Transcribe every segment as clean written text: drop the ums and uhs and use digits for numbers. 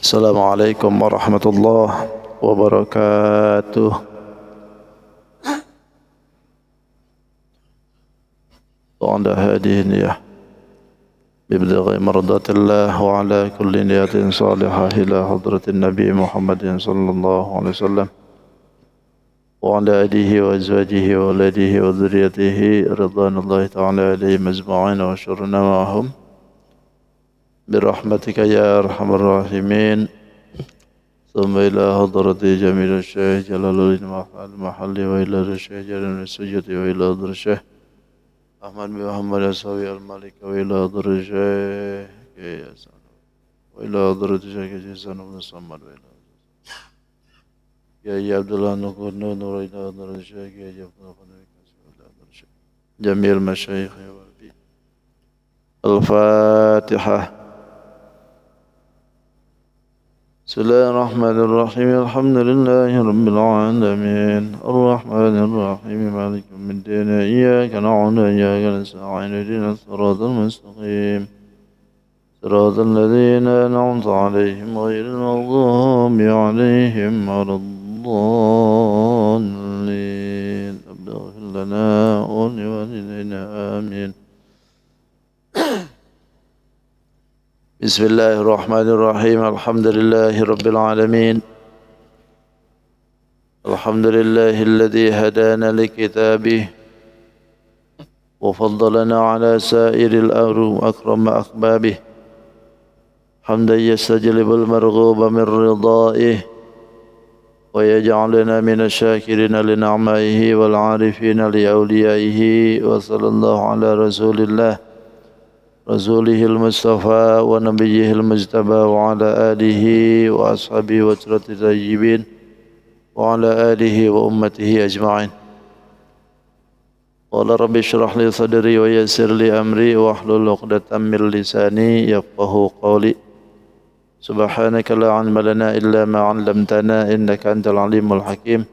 Assalamualaikum warahmatullahi wabarakatuh. وعند هذه النية بابتغاء مرضات الله وعلى كل نية صالحة إلى حضرة النبي محمد صلى الله عليه وسلم وعلى آله وأزواجه وأولاده وذريته رضوان الله تعالى عليهم أجمعين وشرنا معهم برحمتك يا أرحم الراحمين. ثم إلى حضرة جميل الشيخ جلال المحل وإلى الشيخ جلال السجد وإلى حضرة الشيخ أحمد بن محمد الصاوي المالك وإلى حضرة الشيخ وإلى حضرة الشيخ جيسان بن الصمد وإلى يا عبد الله نقول نور إلى حضرة الشيخ يا جميع المشايخ الفاتحة. بسم الله الرحمن الرحيم. الحمد لله رب العالمين الرحمن الرحيم مالك يوم الدين إياك نعبد وإياك نستعين اهدنا الصراط المستقيم صراط الذين أنعمت عليهم غير المغضوب عليهم ولا الضالين رب اغفر لنا ولوالدينا آمين. بسم الله الرحمن الرحيم. الحمد لله رب العالمين الحمد لله الذي هدانا لكتابه وفضلنا على سائر الأمر وأكرم أحبابه حمدا يستجلب المرغوب من رضائه ويجعلنا من الشاكرين لنعمائه والعارفين لأوليائه. وصلى الله على رسول الله رسوله المصطفى ونبيه المجتبى وعلى آله وأصحابه وأسرة الطيبين وعلى آله وأمته أجمعين. قال رب اشرح لي صدري ويسر لي أمري واحلل عقدة من لساني يفقهوا قولي. سبحانك لا علم لنا إلا ما علمتنا إنك أنت العليم الحكيم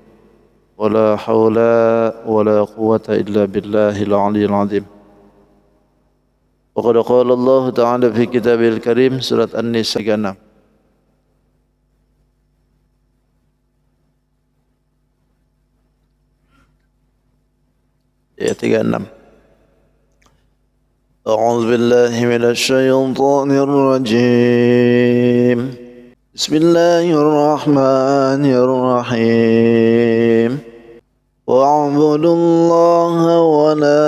ولا حول ولا قوة إلا بالله العلي العظيم. وقد قال الله تعالى في كتابه الكريم سورة النساء 6. ayat 36. أعوذ بالله من الشيطان الرجيم بسم الله الرحمن الرحيم واعبدوا الله ولا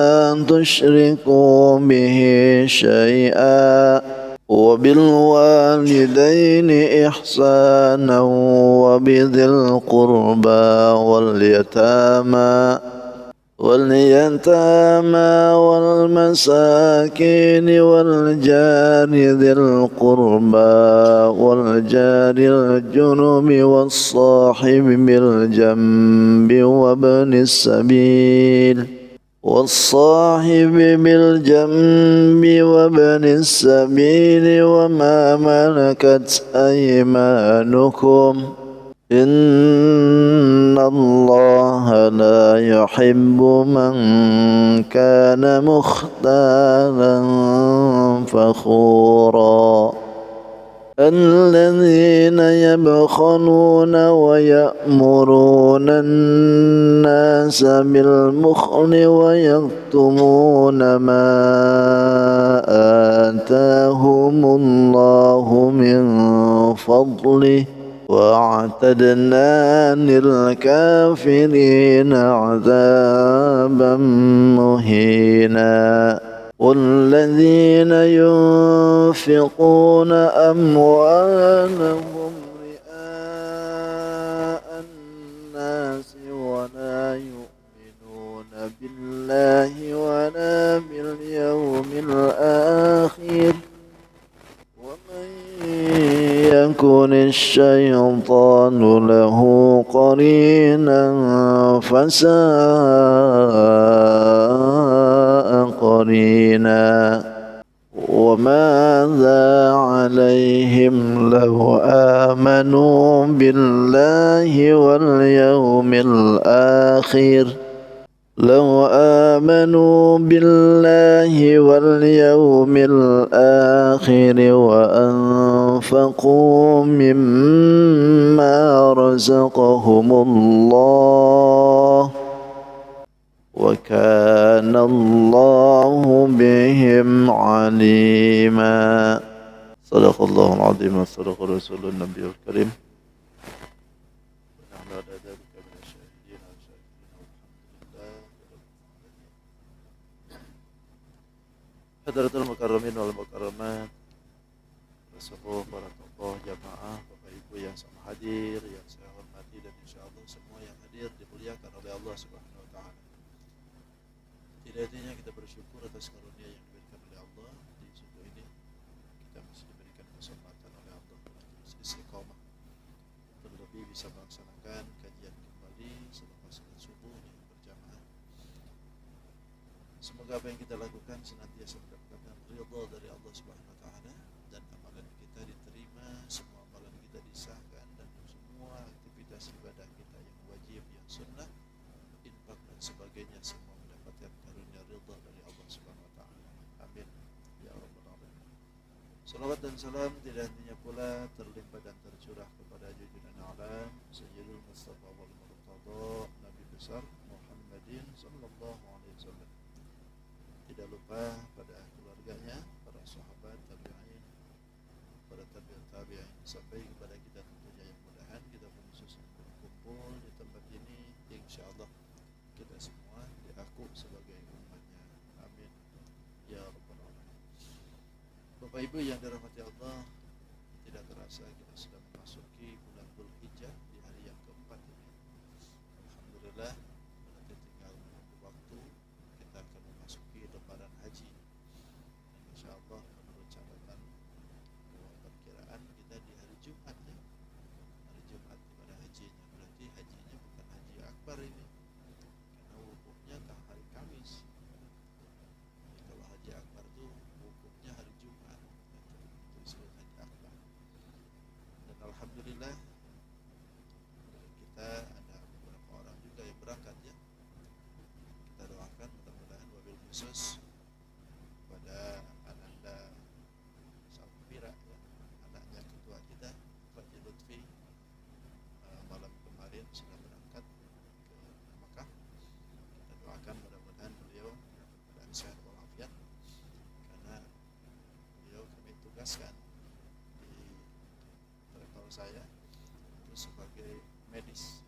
تشركوا به شيئا وبالوالدين إحسانا وبذي القربى واليتامى والمساكين والجار ذي القربى والجار الجنب والصاحب بالجنب وابن السبيل وما ملكت أيمانكم إن الله لا يحب من كان مختالا فخورا. الذين يبخلون ويأمرون الناس بالبخل ويكتمون ما آتاهم الله من فضله وأعتدنا للكافرين عذابا مهينا. والذين ينفقون أموالهم رئاء الناس ولا يؤمنون بالله ولا باليوم الآخر ومن يكن الشيطان له قرينا فساء قرينا. وماذا عليهم لو آمنوا بالله واليوم الآخر لو آمنوا بالله واليوم الآخر وأنفقوا مما رزقهم الله وكان الله بهم عليما صدق الله العظيم وصدق رسول النبي الكريم Hadratul Mukarramin wal Mukarramat, Rasulullah, para tokoh jamaah, Bapak Ibu yang sama hadir, yang saya hormati dan insyaallah semua yang hadir dimuliakan oleh Allah Subhanahu wa taala. Tidak hentinya kita bersyukur atas karunia yang diberikan oleh Allah di subuh ini. Kita masih diberikan kesempatan oleh Allah untuk istiqomah. Terlebih bisa melaksanakan kajian kembali selepas salat subuh yang berjamaah. Semoga apa yang kita lakukan senantiasa mendapatkan ridha dari Allah Subhanahu wa taala dan amalan kita diterima, semua amalan kita disahkan dan semua aktivitas ibadah kita yang wajib, yang sunnah, infak dan sebagainya semua mendapatkan karunia ridha dari Allah Subhanahu wa taala. Amin ya rabbal alamin. Salawat dan salam tidak hentinya pula terlimpah dan tercurah kepada junjungan alam Sayyidul Mustafa wal Murtada Nabi besar Muhammadin sallallahu alaihi wasallam. Tidak lupa pada keluarganya, para sahabat, tabi'in, para tabi'in sampai kepada kita tentunya yang mudahan kita pun khusus berkumpul di tempat ini insyaallah kita semua diaku sebagai umatnya. Amin ya rabbal alamin. Bapak Ibu yang dirahmati Allah, tidak terasa kita sudah memasuki bulan Dzulhijjah di hari yang keempat ini. Alhamdulillah, berarti tinggal menunggu waktu kita akan memasuki lebaran haji. Dan insyaallah menurut catatan perkiraan kita di hari Jumat ya. Hari Jumat pada hajinya. Berarti hajinya bukan haji akbar ini. Karena wukufnya tak hari Kamis. Jadi kalau haji akbar itu wukufnya hari Jumat. Itu disebut haji akbar. Dan alhamdulillah kita ada beberapa orang juga yang berangkat ya. Kita doakan mudah-mudahan wabil khusus pada Ananda Safira ya, anaknya ketua kita Pak Lutfi malam kemarin sudah berangkat ke Makkah. Kita doakan mudah-mudahan beliau dalam sehat walafiat karena beliau kami tugaskan di travel saya itu sebagai medis.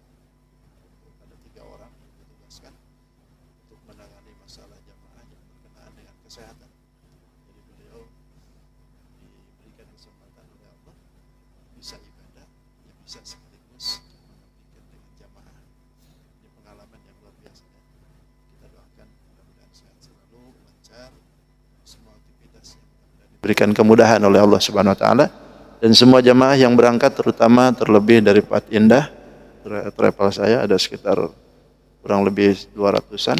Ada 3 orang yang ditugaskan untuk menangani masalah jamaah yang berkenaan dengan kesehatan. Jadi beliau diberikan kesempatan oleh Allah bisa ibadah, ya bisa sekaligus mengabdikan dengan jamaah. Ini pengalaman yang luar biasa ya. Kita doakan mudah-mudahan sehat selalu, lancar semua aktivitas yang mudah-mudahan diberikan kemudahan oleh Allah Subhanahu wa taala dan semua jamaah yang berangkat terutama terlebih dari Pat Indah travel saya ada sekitar kurang lebih 200-an.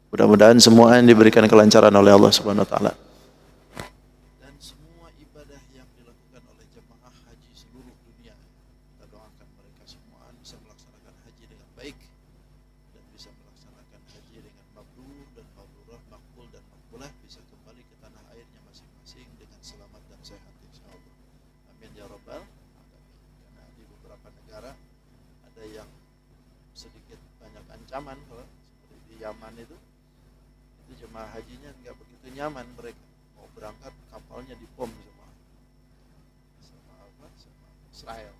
Mudah-mudahan semua yang diberikan kelancaran oleh Allah Subhanahu wa taala. Dan semua ibadah yang dilakukan oleh jemaah haji seluruh dunia, kita doakan mereka semua bisa melaksanakan haji dengan baik dan bisa melaksanakan haji dengan mabrur dan mabrurah, makbul dan makbulah, bisa kembali ke tanah airnya masing-masing dengan selamat dan sehat insyaallah. Amin ya rabbal alamin. Karena di beberapa negara ada yang sedikit banyak ancaman kalau seperti di Yaman itu jemaah hajinya nggak begitu nyaman, mereka mau berangkat kapalnya dibom sama Israel.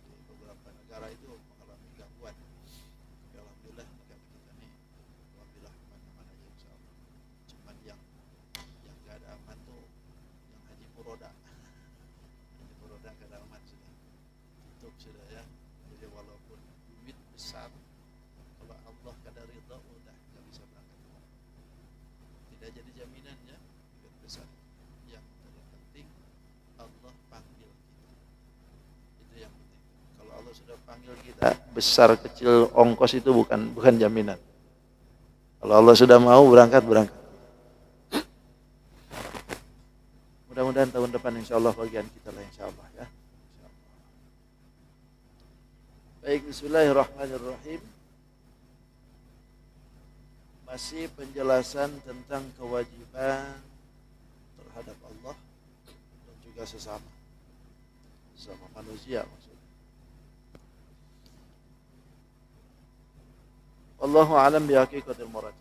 Di beberapa negara itu mengalami gangguan. Tapi alhamdulillah negara kita ini alhamdulillah aman-aman aja insyaallah. Cuman yang nggak ada aman tuh yang haji furoda. Haji furoda nggak ada aman sudah, tutup sudah ya. Jadi walaupun duit besar, kalau Allah kadar ridha udah nggak bisa berangkat. Tidak jadi jaminannya duit besar. Yang terpenting Allah panggil kita. Itu yang penting. Kalau Allah sudah panggil kita, besar kecil ongkos itu bukan jaminan. Kalau Allah sudah mau berangkat. Mudah-mudahan tahun depan insyaallah bagian kita lah insyaallah ya. Baik, bismillahirrahmanirrahim. Masih penjelasan tentang kewajiban terhadap Allah dan juga sesama manusia maksudnya. Wallahu a'lam bihaqiqatil murad.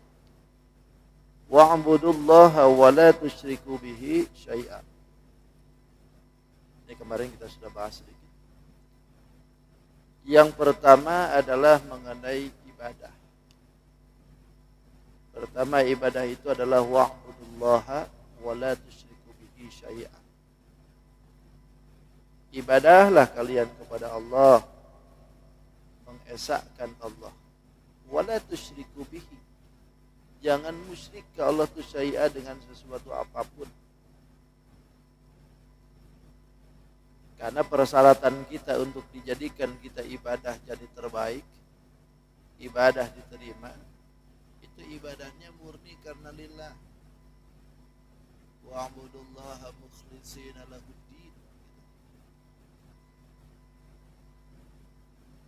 Wa'budullaha wa la tusyriku bihi syai'a. Ini kemarin kita sudah bahas sedikit. Yang pertama adalah mengenai ibadah. Pertama ibadah itu adalah wa'budullaha wa la tusyriku bihi syai'a. Ibadahlah kalian kepada Allah, mengesahkan Allah. Wa la tusyriku bihi. Jangan musyrik ke Allah tu syai'a dengan sesuatu apapun. Karena persyaratan kita untuk dijadikan kita ibadah jadi terbaik, ibadah diterima, itu ibadahnya murni karena lillah. Wa'budullaha mukhlishina lahuddin.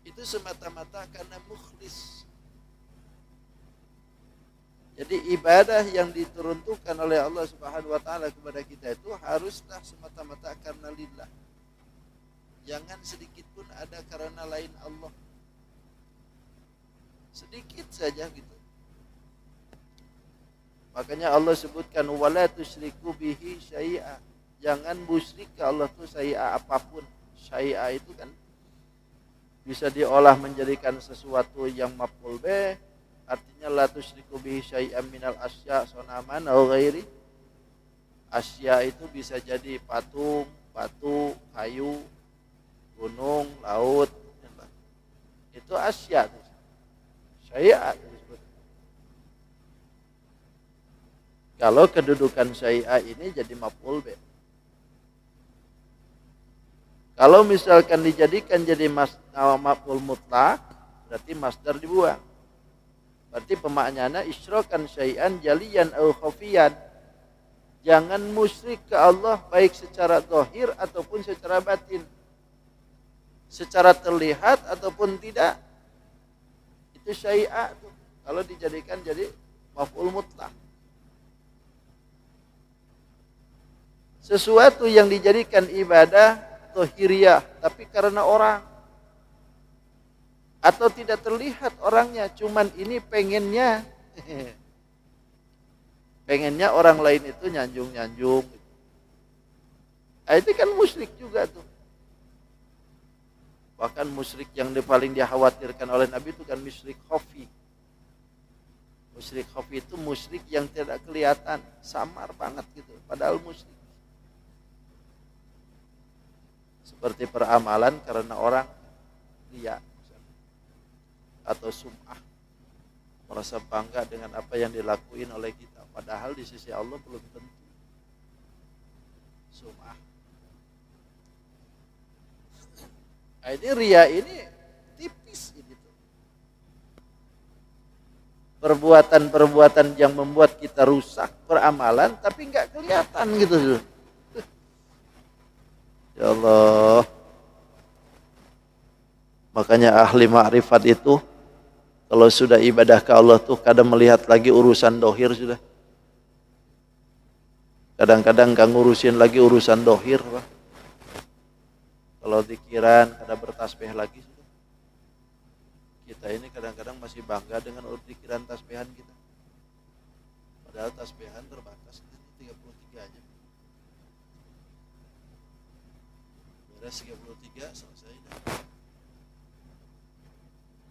Itu semata-mata karena mukhlis. Jadi ibadah yang diturunkan oleh Allah Subhanahu wa taala kepada kita itu haruslah semata-mata karena lillah. Jangan sedikit pun ada karena lain Allah. Sedikit saja gitu. Makanya Allah sebutkan wala tusyriku bihi syai'a. Jangan musyrik ke Allah itu syai'a apapun. Syai'a itu kan bisa diolah menjadikan sesuatu yang maf'ul bih. Artinya la tusyriku bihi syai'an minal asya sonaman atau ghairi. Asya itu bisa jadi patung, batu, kayu, gunung, laut. Itu asya. Syai'a. Kalau kedudukan syai'a ini jadi maf'ul bih. Kalau misalkan dijadikan jadi maf'ul mutlaq, berarti masdar dibuang. Berarti pemaknanya isyrakan syai'an jaliyan au khafiyan. Jangan musyrik ke Allah baik secara zahir ataupun secara batin. Secara terlihat ataupun tidak. Itu syai'a tuh. Kalau dijadikan jadi maf'ul mutlaq. Sesuatu yang dijadikan ibadah zahiriyah tapi karena orang atau tidak terlihat orangnya, cuman ini pengennya orang lain itu nyanjung-nyanjung. Nah, itu kan musyrik juga tuh. Bahkan musyrik yang paling dikhawatirkan oleh Nabi itu kan musyrik khafi. Musyrik khafi itu musyrik yang tidak kelihatan, samar banget gitu, padahal musyrik. Seperti peramalan karena orang lihat atau sum'ah, merasa bangga dengan apa yang dilakuin oleh kita, padahal di sisi Allah belum tentu. Sum'ah. Nah, ini riya ini tipis ini tuh. Perbuatan-perbuatan yang membuat kita rusak peramalan tapi nggak kelihatan gitu. Ya Allah. Makanya ahli ma'rifat itu kalau sudah ibadah ke Allah tuh kadang melihat lagi urusan dohir sudah. Kadang-kadang gak ngurusin lagi urusan dohir. Pak. Kalau dikiran kadang bertasbih lagi sudah. Kita ini kadang-kadang masih bangga dengan dikiran tasbihan kita. Padahal tasbihan terbatas 33 aja. Beres 33 selesai.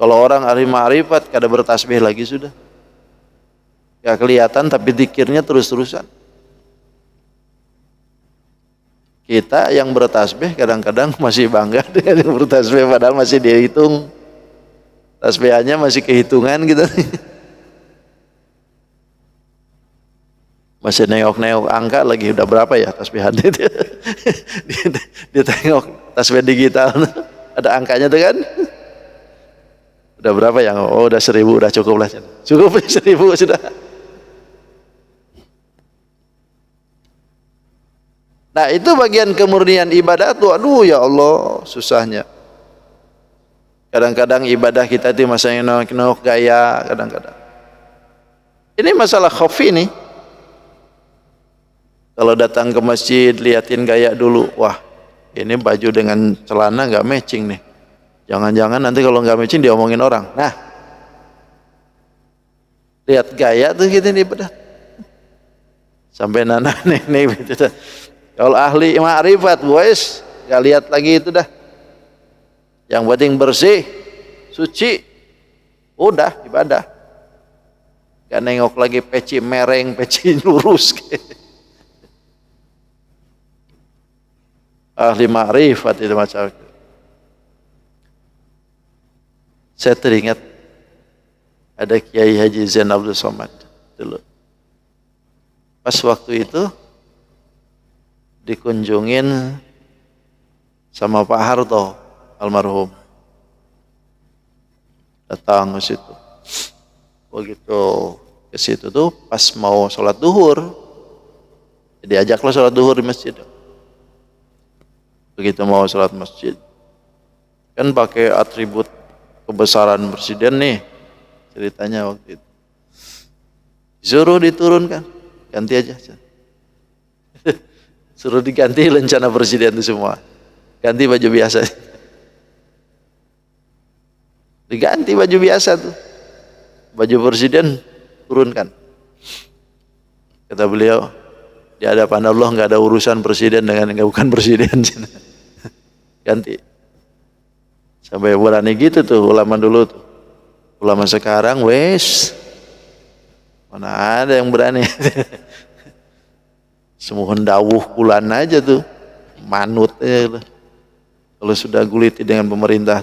Kalau orang ahli ma'rifat kada bertasbih lagi sudah. Gak kelihatan tapi zikirnya terus-terusan. Kita yang bertasbih kadang-kadang masih bangga dengan yang bertasbih padahal masih dihitung. Tasbihannya masih kehitungan gitu. Masih nengok-nengok angka lagi udah berapa ya tasbihan itu. Dia tengok tasbih digital ada angkanya tuh kan. Udah berapa ya? Oh udah 1000, udah cukup lah. Cukup 1000 sudah. Nah itu bagian kemurnian ibadah tuh. Aduh ya Allah susahnya. Kadang-kadang ibadah kita itu masih nengok gaya kadang-kadang. Ini masalah khafi nih. Kalau datang ke masjid, liatin gaya dulu. Wah, ini baju dengan celana nggak matching nih. Jangan-jangan nanti kalau nggak matching diomongin orang. Nah, lihat gaya tuh gitu nih bedah. Sampai nana nenek gitu. Kalau ahli ma'rifat, boys, nggak lihat lagi itu dah. Yang penting bersih, suci, udah ibadah. Gak nengok lagi peci mereng, peci lurus. Ahli ma'rifat itu macam itu. Saya teringat ada Kiai Haji Zain Abdul Somad dulu. Pas waktu itu dikunjungin sama Pak Harto almarhum. Datang ke situ. Begitu ke situ tuh pas mau sholat duhur, diajaklah sholat duhur di masjid. Begitu mau sholat masjid, kan pakai atribut kebesaran presiden nih ceritanya waktu itu. Suruh diturunkan, ganti aja. Suruh diganti lencana presiden itu semua, ganti baju biasa. Diganti baju biasa tuh. Baju presiden turunkan. Kata beliau, di hadapan Allah nggak ada urusan presiden dengan yang bukan presiden. Ganti. Sampai berani gitu tuh ulama dulu tuh. Ulama sekarang wes mana ada yang berani. Semua dawuh bulan aja tuh. Manut aja tuh. Kalau sudah guliti dengan pemerintah.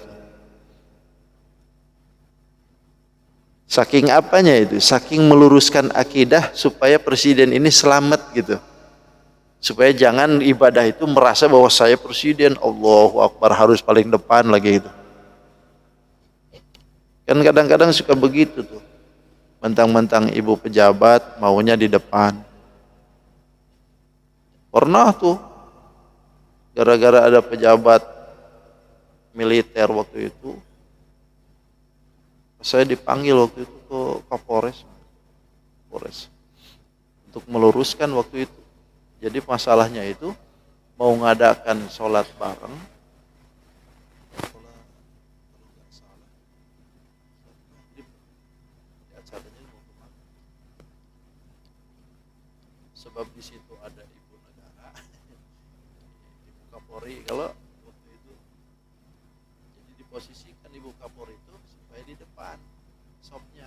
Saking apanya itu? Saking meluruskan akidah supaya presiden ini selamat gitu. Supaya jangan ibadah itu merasa bahwa saya presiden, Allahu Akbar harus paling depan lagi itu. Kan kadang-kadang suka begitu tuh. Mentang-mentang ibu pejabat maunya di depan. Pernah tuh gara-gara ada pejabat militer waktu itu, saya dipanggil waktu itu ke Kapolres untuk meluruskan waktu itu. Jadi masalahnya itu mau ngadakan sholat bareng, sebab di situ ada ibu negara, ibu Kapolri. Kalau waktu itu jadi diposisikan ibu Kapolri itu supaya di depan sopnya,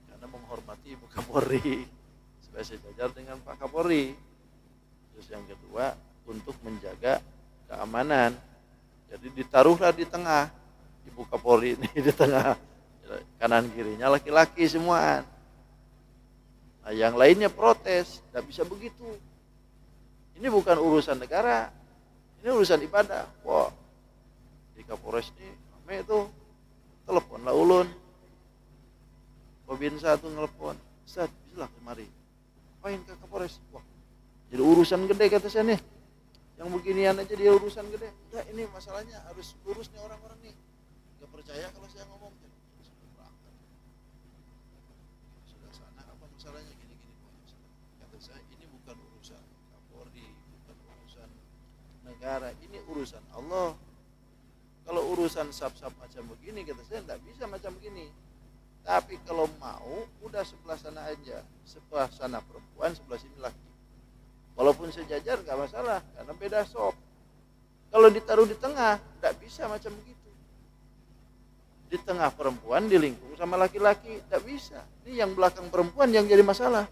karena menghormati ibu Kapolri supaya sejajar dengan Pak Kapolri. Terus yang kedua untuk menjaga keamanan, jadi ditaruhlah di tengah ibu Kapolri ini di tengah, kanan kirinya laki-laki semua. Nah, yang lainnya protes, tidak bisa begitu. Ini bukan urusan negara, ini urusan ibadah. Wah, di Kapolres ini rame itu, teleponlah ulun. Babinsa tuh ngelepon, Ustaz, bismillah kemari. Main ke Kapolres. Wah, jadi urusan gede kata saya nih. Yang beginian aja dia urusan gede. Enggak, ini masalahnya harus lurus nih orang-orang nih. Gak percaya kalau saya ngomong. Sudah sana apa masalahnya gini-gini. Kata saya ini bukan urusan Kapolri, bukan urusan negara, ini urusan Allah. Kalau urusan sab-sab macam begini, kata saya tidak bisa macam begini. Tapi kalau mau, udah sebelah sana aja. Sebelah sana perempuan, sebelah sini laki. Walaupun sejajar gak masalah, karena beda sop. Kalau ditaruh di tengah, tidak bisa macam begitu. Di tengah perempuan, dilingkung sama laki-laki, tidak bisa. Ini yang belakang perempuan yang jadi masalah.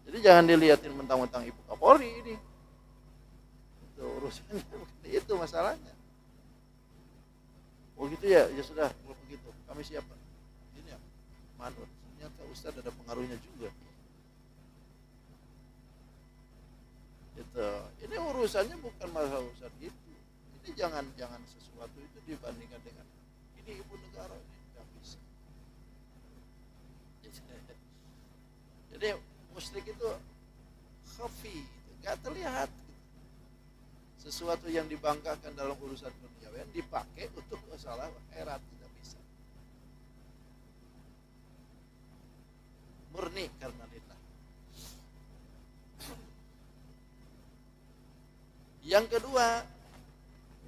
Jadi jangan dilihatin mentang-mentang ibu Kapolri ini. Itu urusannya, itu masalahnya. Oh gitu ya, ya sudah kalau begitu. Kami siapa? Ini ya, manut. Ternyata Ustadz ada pengaruhnya juga. Gitu. Ini urusannya bukan masalah urusan itu. Ini jangan sesuatu itu dibandingkan dengan ini ibu negara, ini nggak bisa. Jadi musyrik itu khafi, nggak terlihat. Sesuatu yang dibanggakan dalam urusan duniawi dipakai untuk masalah akhirat, tidak bisa. murni karena lillah. Yang kedua,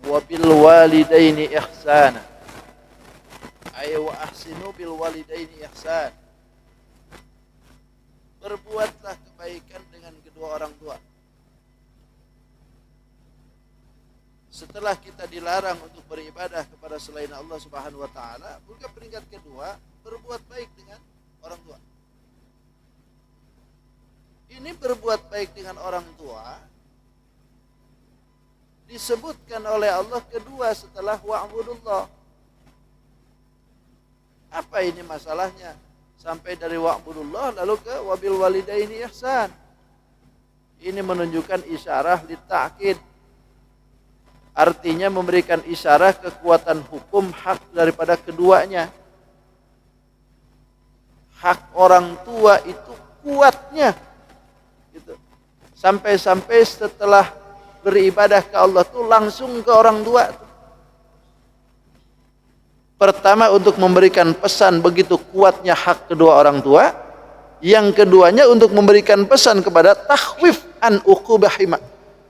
wabil walidaini ihsana. Wa ahsinu bil walidaini ihsan. Berbuatlah kebaikan dengan kedua orang tua. Setelah kita dilarang untuk beribadah kepada selain Allah Subhanahu wa taala, juga peringkat kedua, berbuat baik dengan orang tua. Ini berbuat baik dengan orang tua disebutkan oleh Allah kedua setelah wa'budullah. Apa ini masalahnya? Sampai dari wa'budullah lalu ke wabil walidaini ihsan. Ini menunjukkan isyarah li ta'kid. Artinya memberikan isyarah kekuatan hukum hak daripada keduanya. Hak orang tua itu kuatnya. Gitu. Sampai-sampai setelah beribadah ke Allah tuh langsung ke orang tua. Pertama untuk memberikan pesan begitu kuatnya hak kedua orang tua. Yang keduanya untuk memberikan pesan kepada takhwif an uqubahima.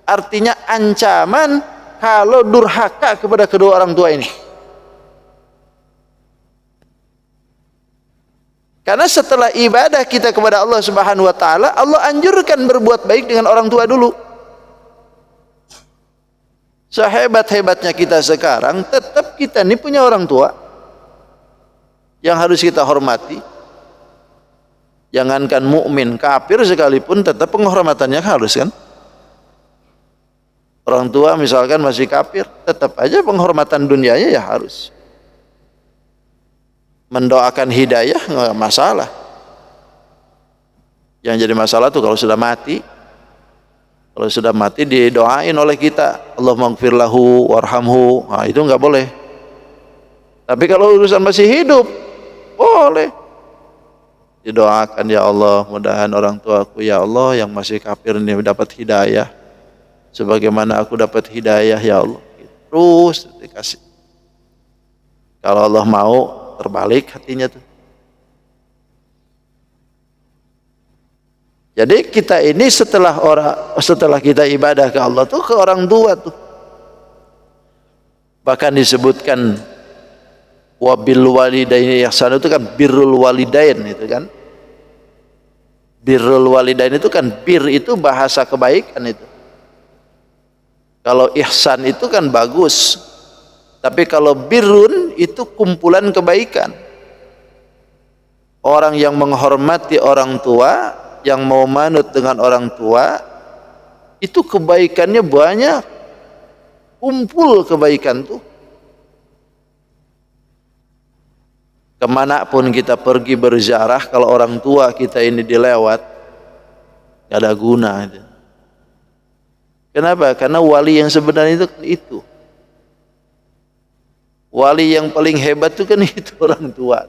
Artinya ancaman kalau durhaka kepada kedua orang tua ini. Karena setelah ibadah kita kepada Allah Subhanahu wa taala, Allah anjurkan berbuat baik dengan orang tua dulu. Sehebat-hebatnya kita sekarang, tetap kita ini punya orang tua yang harus kita hormati. Jangankan mukmin, kafir sekalipun tetap penghormatannya harus kan. Orang tua misalkan masih kafir, tetap aja penghormatan dunianya ya harus. Mendoakan hidayah nggak masalah. Yang jadi masalah tuh kalau sudah mati. Kalau sudah mati didoain oleh kita, Allahumma ighfir lahu warhamhu. Nah, itu nggak boleh. Tapi kalau urusan masih hidup, boleh. Didoakan, ya Allah, mudahan orang tuaku ya Allah yang masih kafir ini dapat hidayah. Sebagaimana aku dapat hidayah ya Allah. Terus dikasih. Kalau Allah mau, terbalik hatinya tuh. Jadi kita ini setelah kita ibadah ke Allah tuh ke orang tua tuh. Bahkan disebutkan wabil walidaini ihsan itu kan birrul walidain itu kan. Birrul walidain itu kan itu bahasa kebaikan itu. Kalau ihsan itu kan bagus. Tapi kalau birrun itu kumpulan kebaikan. Orang yang menghormati orang tua, yang mau manut dengan orang tua, itu kebaikannya banyak. Kumpul kebaikan tuh. Kemanapun kita pergi berziarah, kalau orang tua kita ini dilewat, gak ada guna. Kenapa? Karena wali yang sebenarnya itu. Wali yang paling hebat itu kan itu orang tua.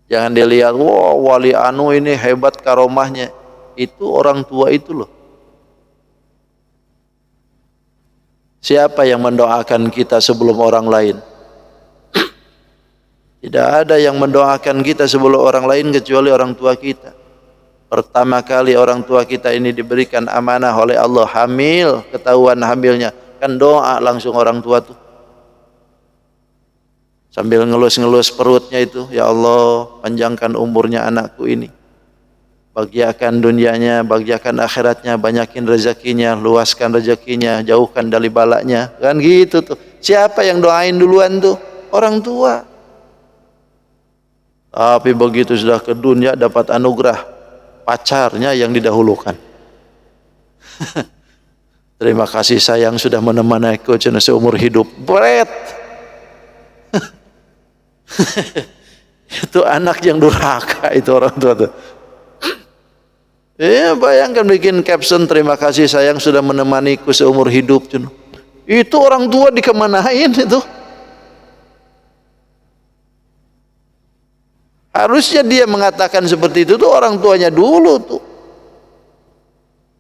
Jangan dilihat, wah wali anu ini hebat karomahnya. Itu orang tua itu loh. Siapa yang mendoakan kita sebelum orang lain? Tidak ada yang mendoakan kita sebelum orang lain kecuali orang tua kita. Pertama kali orang tua kita ini diberikan amanah oleh Allah, hamil, ketahuan hamilnya, kan doa langsung orang tua tuh. Sambil ngelus-ngelus perutnya itu, ya Allah, panjangkan umurnya anakku ini. Bahagiakan dunianya, bahagiakan akhiratnya, banyakin rezekinya, luaskan rezekinya, jauhkan dari balaknya. Kan gitu tuh. Siapa yang doain duluan tuh? Orang tua. Tapi begitu sudah ke dunia dapat anugerah, pacarnya yang didahulukan. Terima kasih sayang sudah menemaniku seumur hidup. Bret. Itu anak yang durhaka itu orang tua tuh. Bayangkan bikin caption terima kasih sayang sudah menemaniku seumur hidup. Itu orang tua dikemanain itu. Harusnya dia mengatakan seperti itu tuh orang tuanya dulu tuh.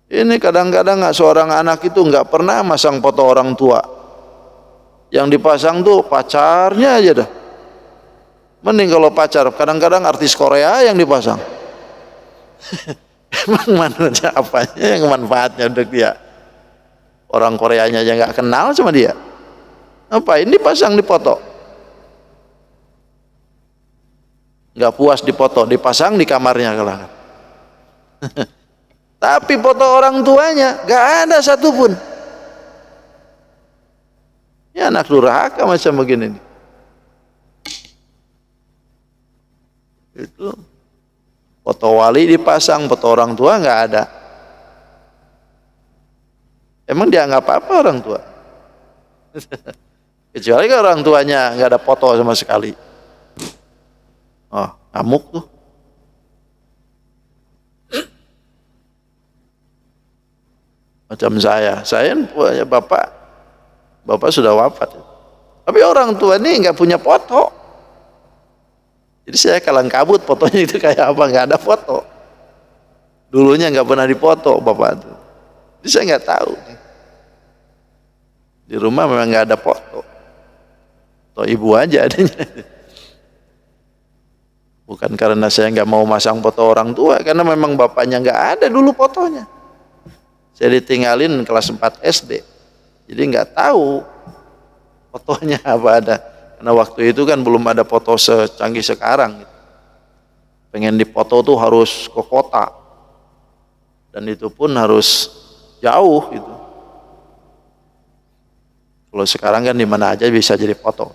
Ini kadang-kadang seorang anak itu nggak pernah masang foto orang tua. Yang dipasang tuh pacarnya aja dah. Mending kalau pacar, kadang-kadang artis Korea yang dipasang. Emang manfaatnya apanya yang manfaatnya untuk dia? Orang Koreanya aja nggak kenal sama dia. Apa ini dipasang dipoto? Nggak puas dipoto, dipasang di kamarnya kalau. Tapi foto orang tuanya nggak ada satupun. Ya anak durhaka macam begini nih. Itu foto wali dipasang, foto orang tua nggak ada. Emang dia nggak apa-apa orang tua? Kecuali kalau orang tuanya nggak ada foto sama sekali. Oh, ngamuk tuh. Macam saya punya bapak sudah wafat. Tapi orang tua ini nggak punya foto. Jadi saya kalang kabut fotonya itu kayak apa, nggak ada foto. Dulunya nggak pernah dipoto bapak itu. Jadi saya nggak tahu. Di rumah memang nggak ada foto. Atau ibu aja adanya. Bukan karena saya nggak mau masang foto orang tua, karena memang bapaknya nggak ada dulu fotonya. Saya ditinggalin kelas 4 SD. Jadi nggak tahu fotonya apa ada. Karena waktu itu kan belum ada foto secanggih sekarang. Pengen dipoto tuh harus ke kota. Dan itu pun harus jauh gitu. Kalau sekarang kan di mana aja bisa jadi foto.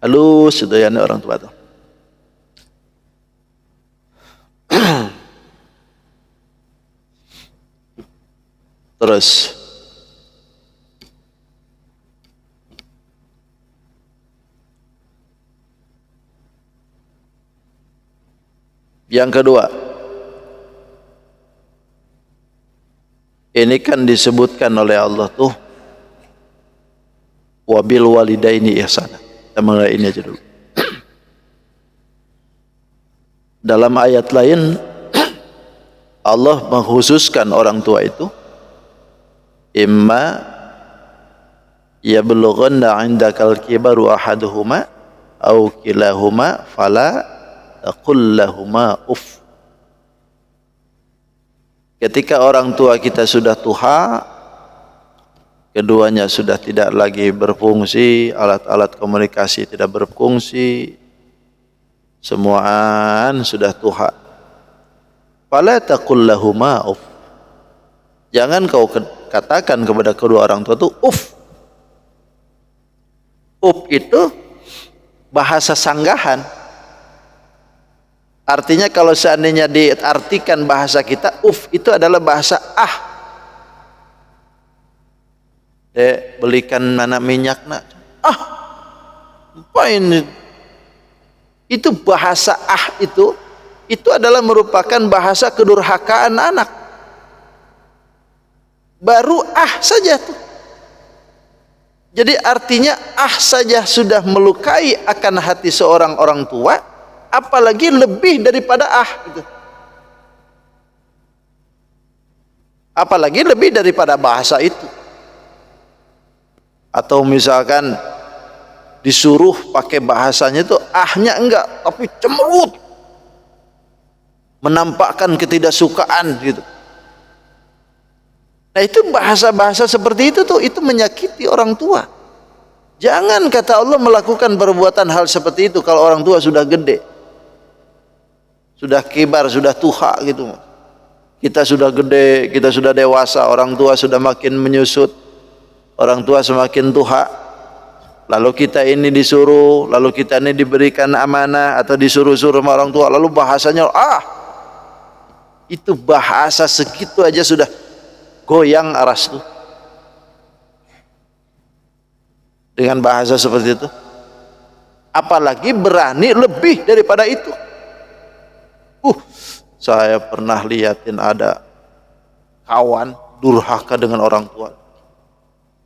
Halus itu ya orang tua tuh. Terus yang kedua, ini kan disebutkan oleh Allah tuh wabil walidaini ihsana. Kita mulai ini aja dulu. Dalam ayat lain Allah mengkhususkan orang tua itu imma yablughanna 'indakal kibaru ahaduhuma aw kilahuma fala taqul lahumā uff. Ketika orang tua kita sudah tua, keduanya sudah tidak lagi berfungsi, alat-alat komunikasi tidak berfungsi, semuaan sudah tua. Fala taqul lahumā uff. Jangan kau katakan kepada kedua orang tua itu uff. Uff itu bahasa sanggahan. Artinya kalau seandainya diartikan bahasa kita, uff itu adalah bahasa ah. Belikan mana minyak nak. Ah, apa ini? Itu bahasa ah itu adalah merupakan bahasa kedurhakaan anak. Baru ah saja tuh. Jadi artinya ah saja sudah melukai akan hati seorang orang tua, apalagi lebih daripada ah gitu. Apalagi lebih daripada bahasa itu. Atau misalkan disuruh pakai bahasanya itu ahnya enggak, tapi cemberut, menampakkan ketidaksukaan gitu. Nah itu bahasa-bahasa seperti itu tuh, itu menyakiti orang tua. Jangan kata Allah melakukan perbuatan hal seperti itu kalau orang tua sudah gede, sudah kibar, sudah tua gitu. Kita sudah gede, kita sudah dewasa, orang tua sudah makin menyusut, orang tua semakin tua. Lalu kita ini disuruh, lalu kita ini diberikan amanah atau disuruh-suruh sama orang tua, lalu bahasanya itu bahasa segitu aja sudah goyang aras tuh. Dengan bahasa seperti itu, apalagi berani lebih daripada itu. Saya pernah liatin ada kawan durhaka dengan orang tua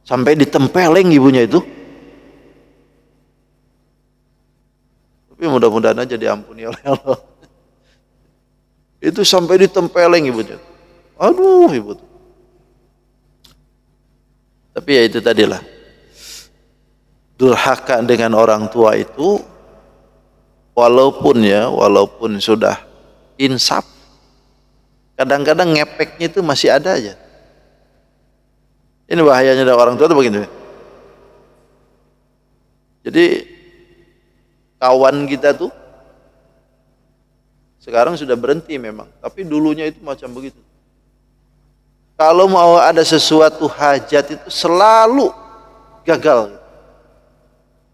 sampai ditempeleng ibunya itu. Tapi mudah-mudahan aja diampuni oleh Allah. Itu sampai ditempeleng ibunya. Aduh ibu. Tapi ya itu tadilah, durhaka dengan orang tua itu walaupun sudah insaf, kadang-kadang ngepeknya itu masih ada aja. Ini bahayanya dari orang tua itu begini. Jadi kawan kita tuh sekarang sudah berhenti memang, tapi dulunya itu macam begitu. Kalau mau ada sesuatu hajat itu selalu gagal.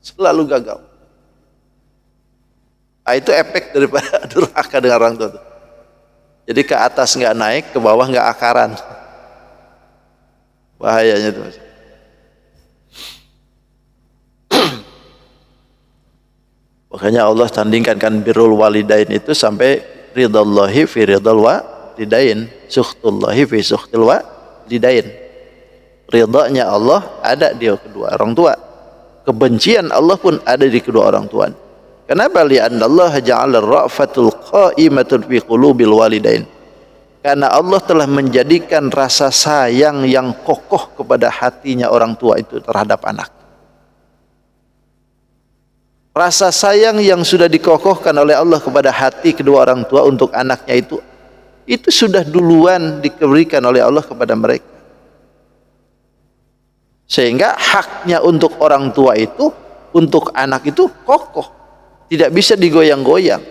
Selalu gagal. Nah, itu efek daripada durhaka dengan orang tua tuh. Jadi ke atas nggak naik, ke bawah nggak akaran. Bahayanya itu. Makanya Allah tandingkan kan birrul walidain itu sampai ridallahi fi ridal walidain, sukhtullahi fi sukhtil walidain. Ridanya Allah ada di kedua orang tua. Kebencian Allah pun ada di kedua orang tua. Kenapa? Li'anna Allah ja'ala ar-ra'fatul qa'imatun fi qulubil walidain. Karena Allah telah menjadikan rasa sayang yang kokoh kepada hatinya orang tua itu terhadap anak. Rasa sayang yang sudah dikokohkan oleh Allah kepada hati kedua orang tua untuk anaknya itu sudah duluan diberikan oleh Allah kepada mereka. Sehingga haknya untuk orang tua itu, untuk anak itu kokoh, tidak bisa digoyang-goyang.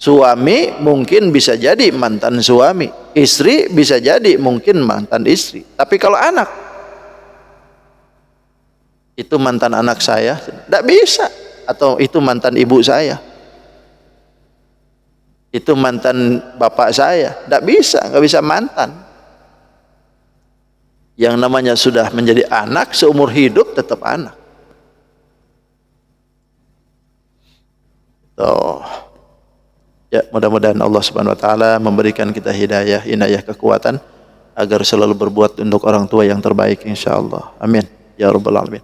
Suami mungkin bisa jadi mantan suami, istri bisa jadi mungkin mantan istri. Tapi kalau anak, itu mantan anak saya, tidak bisa. Atau itu mantan ibu saya, itu mantan bapak saya, tidak bisa, nggak bisa mantan. Yang namanya sudah menjadi anak, seumur hidup tetap anak. Tuh. Ya, mudah-mudahan Allah Subhanahu wa taala memberikan kita hidayah, inayah, kekuatan agar selalu berbuat untuk orang tua yang terbaik insyaallah. Amin ya rabbal alamin.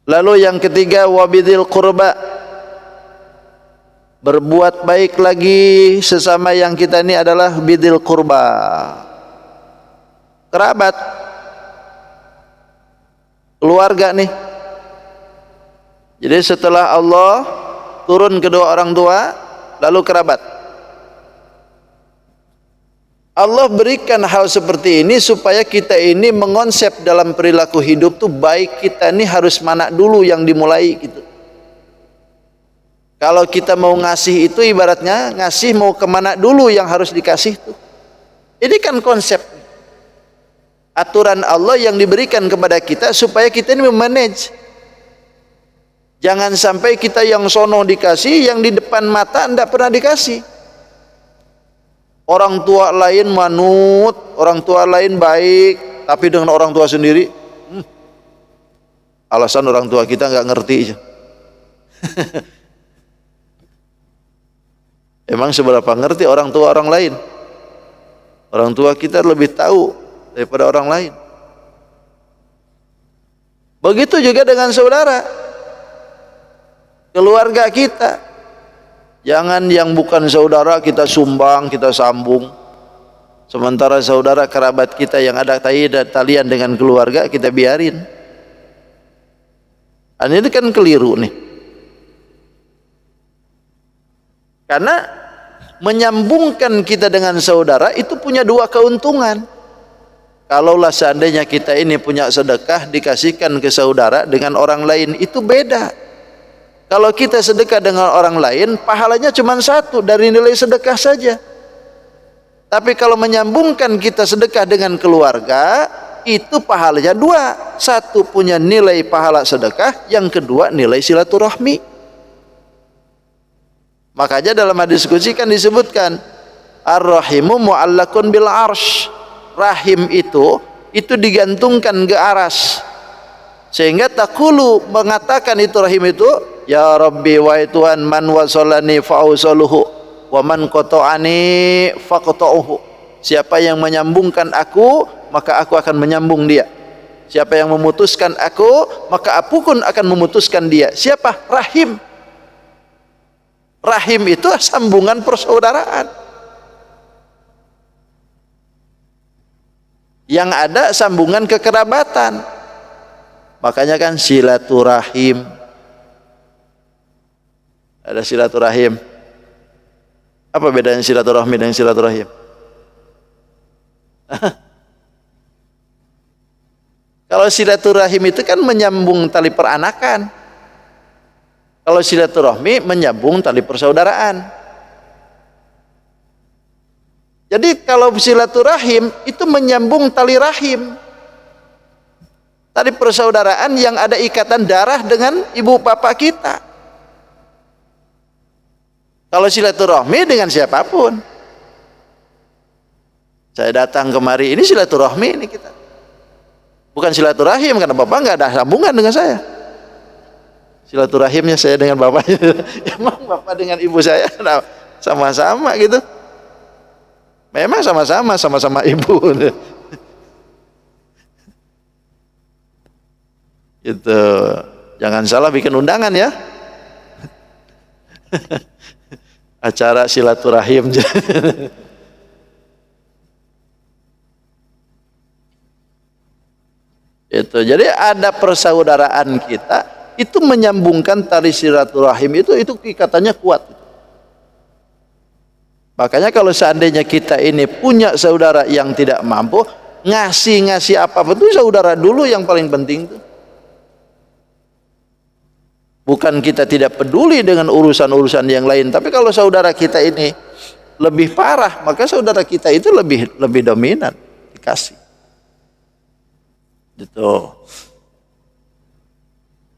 Lalu yang ketiga, wabidil qurba, berbuat baik lagi sesama yang kita ini adalah bidil qurba, kerabat, keluarga nih. Jadi setelah Allah turun kedua orang tua, lalu kerabat. Allah berikan hal seperti ini supaya kita ini mengonsep dalam perilaku hidup tuh baik kita ini harus mana dulu yang dimulai gitu. Kalau kita mau ngasih itu ibaratnya ngasih mau kemana dulu yang harus dikasih tuh. Ini kan konsep aturan Allah yang diberikan kepada kita supaya kita ini memanage. Jangan sampai kita yang sono dikasih, yang di depan mata tidak pernah dikasih. Orang tua lain manut, orang tua lain baik, tapi dengan orang tua sendiri, alasan orang tua kita nggak ngerti. Emang seberapa ngerti orang tua orang lain? Orang tua kita lebih tahu daripada orang lain. Begitu juga dengan saudara, keluarga kita. Jangan yang bukan saudara kita sumbang, kita sambung. Sementara saudara kerabat kita yang ada talian dengan keluarga kita biarin. Ini kan keliru nih. Karena menyambungkan kita dengan saudara itu punya dua keuntungan. Kalaulah seandainya kita ini punya sedekah dikasihkan ke saudara dengan orang lain, itu beda. Kalau kita sedekah dengan orang lain, pahalanya cuma satu dari nilai sedekah saja. Tapi kalau menyambungkan kita sedekah dengan keluarga, itu pahalanya dua. Satu punya nilai pahala sedekah, yang kedua nilai silaturahmi. Makanya dalam hadis qudsi kan disebutkan, ar-rahimu mu'allakun bil arsh. Rahim itu digantungkan ke aras. Sehingga taqulu mengatakan itu rahim itu, ya Rabbi, wahai Tuhan, man wasolani fa'usaluhu wa man qata'ani faqta'uhu. Siapa yang menyambungkan aku, maka aku akan menyambung dia. Siapa yang memutuskan aku, maka aku pun akan memutuskan dia. Siapa? Rahim. Rahim itu sambungan persaudaraan. Yang ada sambungan kekerabatan. Makanya kan silaturahim. Ada silaturahim. Apa bedanya silaturahmi dengan silaturahim? Kalau silaturahim itu kan menyambung tali peranakan. Kalau silaturahmi menyambung tali persaudaraan. Jadi kalau silaturahim itu menyambung tali rahim. Tali persaudaraan yang ada ikatan darah dengan ibu bapak kita. Kalau silaturahmi dengan siapapun. Saya datang kemari, ini silaturahmi ini kita. Bukan silaturahim karena bapak nggak ada sambungan dengan saya. Silaturahimnya saya dengan bapaknya. Emang bapak dengan ibu saya sama-sama gitu. Memang sama-sama ibu. Gitu. Jangan salah bikin undangan ya. Acara silaturahim. Itu. Jadi ada persaudaraan kita itu menyambungkan tali silaturahim itu ikatannya kuat. Makanya kalau seandainya kita ini punya saudara yang tidak mampu, ngasih apapun itu saudara dulu yang paling penting tuh. Bukan kita tidak peduli dengan urusan-urusan yang lain, tapi kalau saudara kita ini lebih parah, maka saudara kita itu lebih dominan dikasih. Gitu.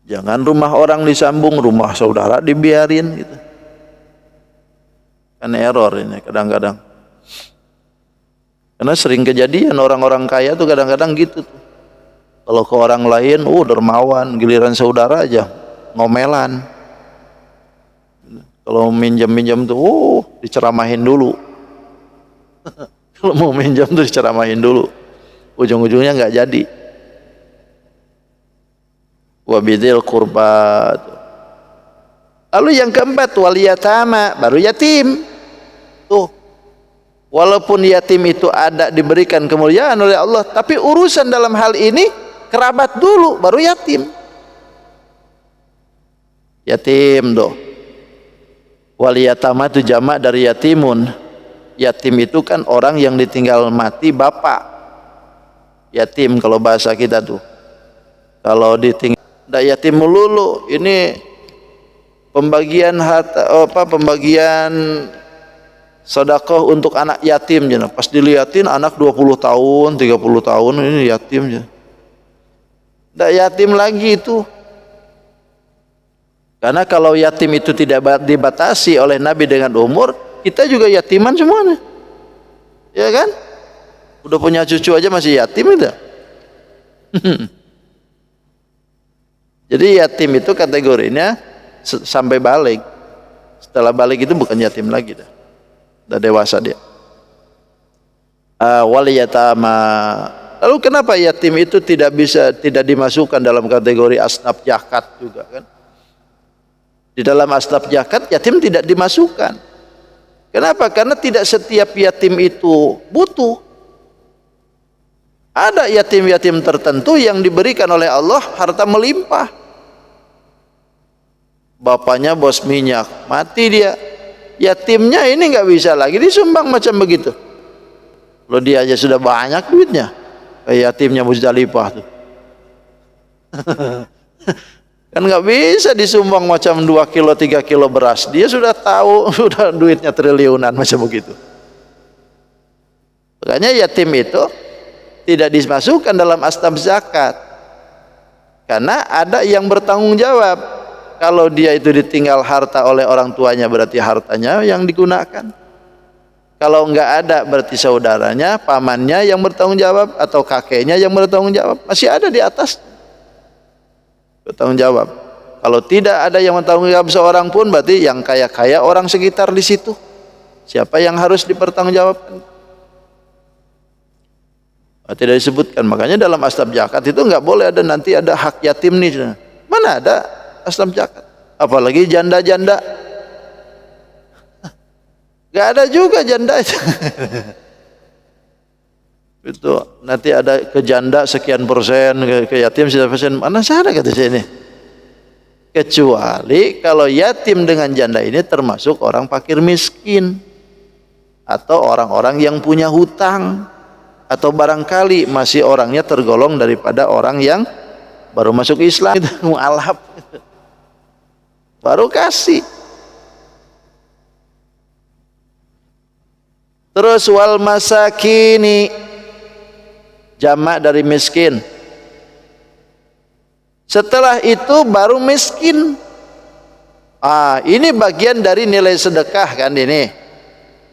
Jangan rumah orang disambung, rumah saudara dibiarin gitu. Kan error ini kadang-kadang. Karena sering kejadian orang-orang kaya tuh kadang-kadang gitu tuh. Kalau ke orang lain, dermawan, giliran saudara aja ngomelan. Kalau minjam tuh, diceramahin dulu. Kalau mau minjam tuh diceramahin dulu. Ujung-ujungnya nggak jadi. Wabidil qurba. Lalu yang keempat wal yatama, baru yatim. Tuh. Walaupun yatim itu ada diberikan kemuliaan oleh Allah, tapi urusan dalam hal ini kerabat dulu baru yatim. Yatim doh. Wal yatama itu jamak dari yatimun. Yatim itu kan orang yang ditinggal mati bapak. Yatim kalau bahasa kita tuh. Kalau ditinggal yatim melulu, ini pembagian pembagian sedekah untuk anak yatim. Pas dilihatin anak 20 tahun, 30 tahun ini yatim. Nggak yatim lagi itu. Karena kalau yatim itu tidak dibatasi oleh Nabi dengan umur, kita juga yatiman semuanya. Ya kan? Udah punya cucu aja masih yatim itu. Jadi yatim itu kategorinya sampai balik. Setelah balik itu bukan yatim lagi dah. Udah dewasa dia. Wal yatama. Lalu kenapa yatim itu tidak dimasukkan dalam kategori asnaf zakat juga kan? Di dalam asnaf zakat yatim tidak dimasukkan. Kenapa? Karena tidak setiap yatim itu butuh. Ada yatim-yatim tertentu yang diberikan oleh Allah harta melimpah. Bapaknya bos minyak, mati dia. Yatimnya ini nggak bisa lagi disumbang macam begitu. Loh dia aja sudah banyak duitnya. Kayak yatimnya Muzdalifah tuh. Kan nggak bisa disumbang macam 2 kilo 3 kilo beras. Dia sudah tahu sudah duitnya triliunan macam begitu. Makanya yatim itu tidak dimasukkan dalam asnaf zakat. Karena ada yang bertanggung jawab. Kalau dia itu ditinggal harta oleh orang tuanya berarti hartanya yang digunakan. Kalau enggak ada berarti saudaranya, pamannya yang bertanggung jawab atau kakeknya yang bertanggung jawab. Masih ada di atas bertanggung jawab. Kalau tidak ada yang bertanggung jawab seorang pun berarti yang kaya-kaya orang sekitar di situ. Siapa yang harus dipertanggungjawabkan? Tidak disebutkan. Makanya dalam asnaf zakat itu enggak boleh ada nanti ada hak yatim nih. Mana ada asnaf zakat? Apalagi janda-janda. Gak ada juga janda. Itu nanti ada ke janda sekian persen, ke yatim sekian persen. Mana sana kata saya ini. Kecuali kalau yatim dengan janda ini termasuk orang fakir miskin atau orang-orang yang punya hutang, atau barangkali masih orangnya tergolong daripada orang yang baru masuk Islam, itu mu'alaf, baru kasih. Terus wal masakini, jamak dari miskin. Setelah itu baru miskin. Ini bagian dari nilai sedekah kan ini.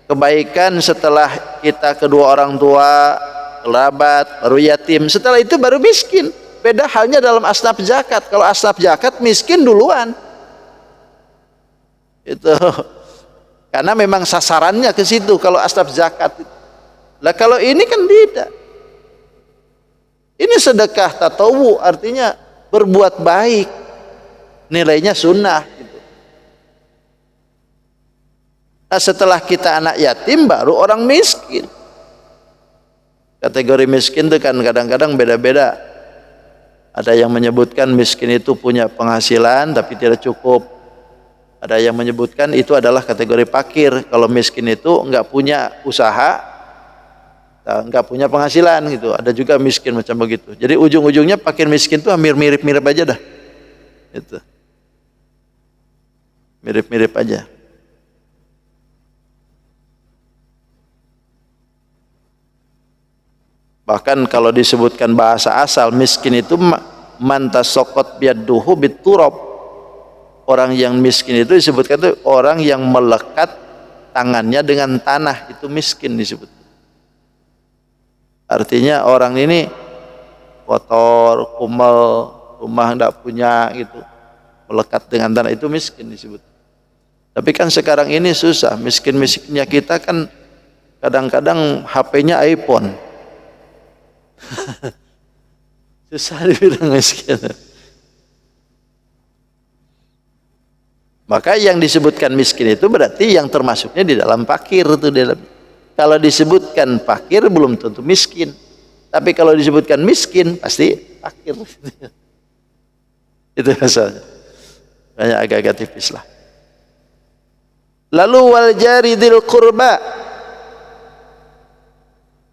Kebaikan setelah kita kedua orang tua, kerabat, baru yatim. Setelah itu baru miskin. Beda halnya dalam asnaf zakat. Kalau asnaf zakat miskin duluan. Itu. Karena memang sasarannya ke situ kalau asnaf zakat. Lah kalau ini kan tidak. Ini sedekah tatawu, artinya berbuat baik, nilainya sunnah gitu. Nah setelah kita anak yatim baru orang miskin. Kategori miskin itu kan kadang-kadang beda-beda. Ada yang menyebutkan miskin itu punya penghasilan tapi tidak cukup. Ada yang menyebutkan itu adalah kategori fakir. Kalau miskin itu enggak punya usaha, enggak punya penghasilan gitu. Ada juga miskin macam begitu. Jadi ujung-ujungnya fakir miskin itu hampir mirip-mirip aja dah. Itu. Mirip-mirip aja. Bahkan kalau disebutkan bahasa asal miskin itu mantasokot biadduhu biturab. Orang yang miskin itu disebutkan itu orang yang melekat tangannya dengan tanah, itu miskin disebut. Artinya orang ini kotor, kumel, rumah tidak punya gitu, melekat dengan tanah, itu miskin disebut. Tapi kan sekarang ini susah, miskin-miskinnya kita kan kadang-kadang HP-nya iPhone. Susah dibilang miskin. Maka yang disebutkan miskin itu berarti yang termasuknya di dalam fakir itu dalam. Kalau disebutkan fakir belum tentu miskin. Tapi kalau disebutkan miskin pasti fakir. Itu masalahnya. Banyak agak-agak tipis lah. Lalu wal jari dzil qurba.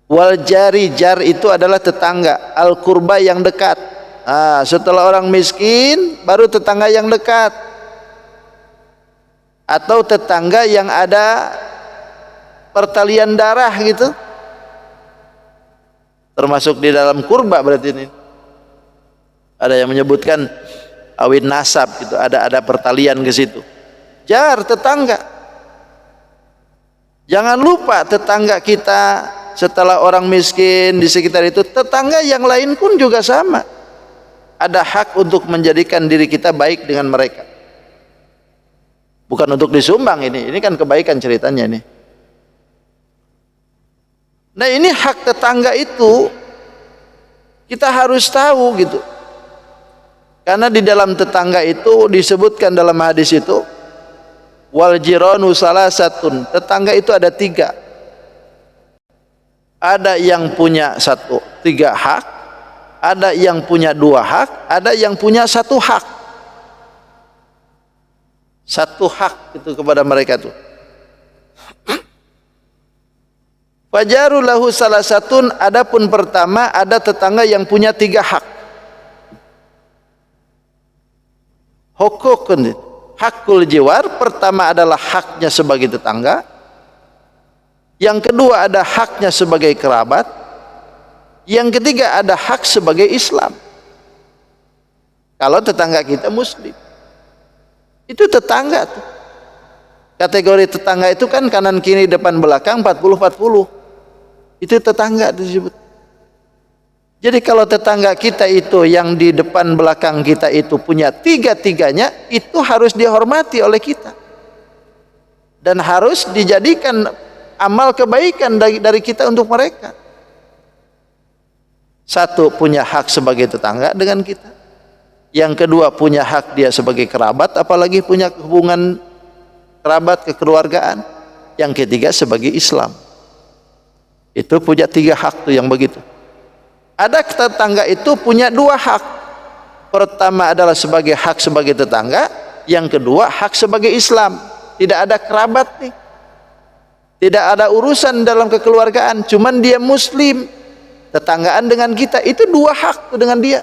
Wal jari, jar itu adalah tetangga, al qurba yang dekat. Setelah orang miskin baru tetangga yang dekat. Atau tetangga yang ada pertalian darah gitu, termasuk di dalam kurba berarti ini. Ada yang menyebutkan awin nasab gitu, ada pertalian ke situ. Jar, tetangga. Jangan lupa tetangga kita setelah orang miskin di sekitar itu, tetangga yang lain pun juga sama. Ada hak untuk menjadikan diri kita baik dengan mereka. Bukan untuk disumbang ini kan kebaikan ceritanya ini. Nah ini hak tetangga itu kita harus tahu gitu. Karena di dalam tetangga itu disebutkan dalam hadis itu, wal jiranu salasatun, tetangga itu ada 3. Ada yang punya 3 hak, ada yang punya 2 hak, ada yang punya 1 hak. 1 hak itu kepada mereka tuh. Fajaru lahu salasatun, adapun pertama ada tetangga yang punya 3 hak. Hukukun, hakul jiwar, pertama adalah haknya sebagai tetangga. Yang kedua ada haknya sebagai kerabat. Yang ketiga ada hak sebagai Islam. Kalau tetangga kita muslim, itu tetangga tuh. Kategori tetangga itu kan kanan kiri depan belakang 40-40. Itu tetangga disebut. Jadi kalau tetangga kita itu yang di depan belakang kita itu punya 3-tiganya, itu harus dihormati oleh kita. Dan harus dijadikan amal kebaikan dari kita untuk mereka. 1 punya hak sebagai tetangga dengan kita. Yang kedua punya hak dia sebagai kerabat, apalagi punya hubungan kerabat kekeluargaan. Yang ketiga sebagai Islam. Itu punya 3 hak tuh yang begitu. Ada tetangga itu punya 2 hak. Pertama adalah sebagai hak sebagai tetangga, yang kedua hak sebagai Islam. Tidak ada kerabat nih, tidak ada urusan dalam kekeluargaan, cuman dia muslim, tetanggaan dengan kita, itu 2 hak tuh dengan dia.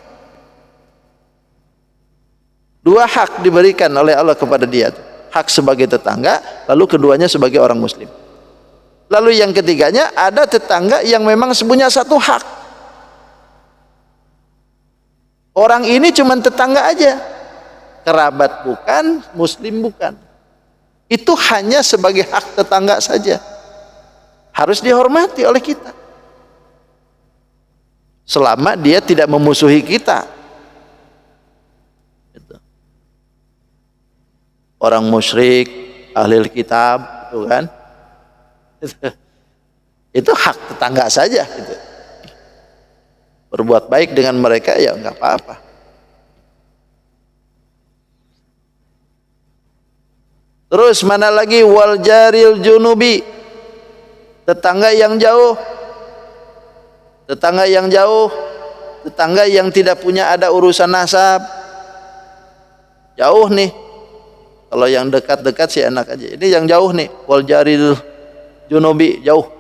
2 hak diberikan oleh Allah kepada dia, hak sebagai tetangga, lalu keduanya sebagai orang muslim. Lalu yang ketiganya, ada tetangga yang memang punya 1 hak. Orang ini cuma tetangga aja, kerabat bukan, muslim bukan. Itu hanya sebagai hak tetangga saja, harus dihormati oleh kita selama dia tidak memusuhi kita. Orang musyrik, ahli kitab, itu kan, itu hak tetangga saja gitu. Berbuat baik dengan mereka ya nggak apa-apa. Terus mana lagi, wal jaril junubi, tetangga yang jauh. Tetangga yang jauh, tetangga yang tidak punya ada urusan nasab, jauh nih. Kalau yang dekat-dekat sih enak aja. Ini yang jauh nih, wal jaril junubi, jauh.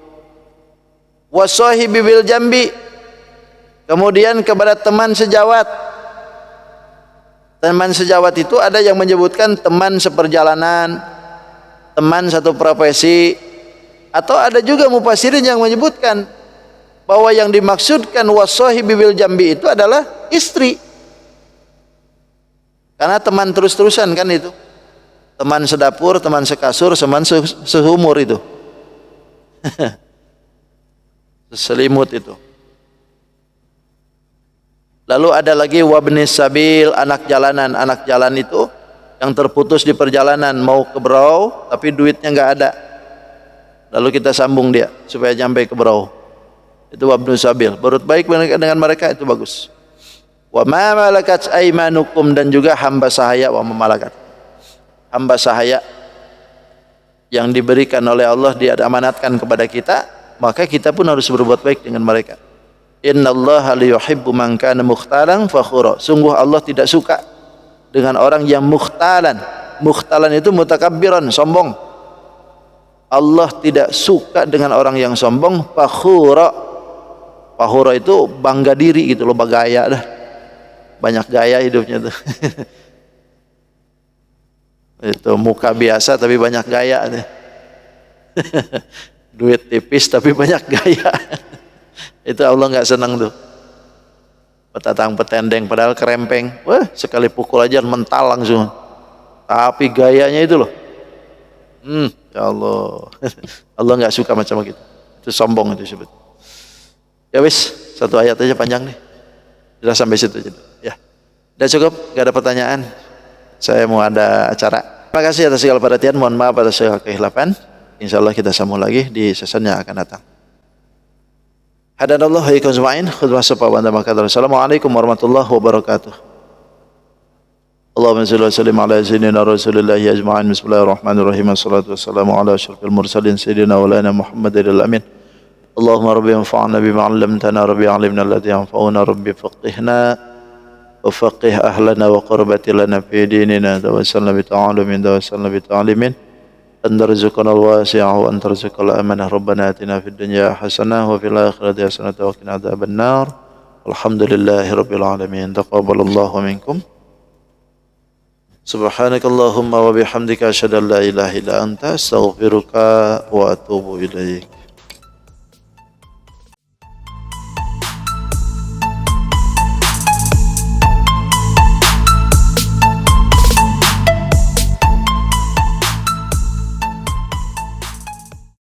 Wasahibi bil jambi, kemudian kepada teman sejawat. Teman sejawat itu ada yang menyebutkan teman seperjalanan, teman satu profesi, atau ada juga mufassirin yang menyebutkan bahwa yang dimaksudkan wasahibi bil jambi itu adalah istri. Karena teman terus-terusan kan itu. Teman sedapur, teman sekasur, teman seumur itu. Selimut itu. Lalu ada lagi wabnis sabil, anak jalanan. Anak jalan itu yang terputus di perjalanan, mau ke Berau tapi duitnya nggak ada, lalu kita sambung dia supaya sampai ke Berau. Itu wabnis sabil, berbuat baik dengan mereka, itu bagus. Wa ma malakat aimanukum, dan juga hamba sahaya. Wa malakat, hamba sahaya yang diberikan oleh Allah, diamanatkan kepada kita, maka kita pun harus berbuat baik dengan mereka. Innallaha liyuhibbu man kana mukhtalan fakhura. Sungguh Allah tidak suka dengan orang yang mukhtalan. Mukhtalan itu mutakabbiran, sombong. Allah tidak suka dengan orang yang sombong, fakhura. Fakhura itu bangga diri gitu loh, bagaya dah. Banyak gaya hidupnya tuh. Itu muka biasa tapi banyak gaya deh. Duit tipis tapi banyak gaya. Itu Allah nggak senang tuh. Petatang petendeng padahal kerempeng, wah sekali pukul aja mental langsung. Tapi gayanya itu loh, ya Allah. Allah nggak suka macam begitu. Itu sombong itu sebut. Ya wis, 1 ayat aja panjang nih. Sudah sampai situ aja. Ya, udah cukup, nggak ada pertanyaan. Saya mau ada acara. Terima kasih atas segala perhatian. Mohon maaf atas segala kehilapan. Insya Allah kita sambung lagi di season yang akan datang. Hadanallahu wa iyyakum ajma'in. Khudwah sapa wa anta maka. Assalamualaikum warahmatullahi wabarakatuh. Allahumma shalli wa sallim ala sayyidina Rasulillah ajma'in. Bismillahirrahmanirrahim. Wassalatu wassalamu ala asyrafil mursalin sayyidina wa lana Muhammadil amin. Allahumma rabbi anfa'na bima 'allamtana, rabbi 'allimna alladhi yanfa'una, rabbi faqihna wa faqih ahlana wa qurbati lana fi dinina. Tawassalna bi ta'alumin, tawassalna bi ta'limin. أن ترزقنا الواسع وأن ترزق الأمانة. ربنا آتنا في الدنيا حسنة وفي الآخرة حسنة وقنا عذاب النار. الحمد لله رب العالمين. تقبل الله منكم. سبحانك اللهم وبحمدك أشهد أن لا إله إلا أنت أستغفرك وأتوب إليك.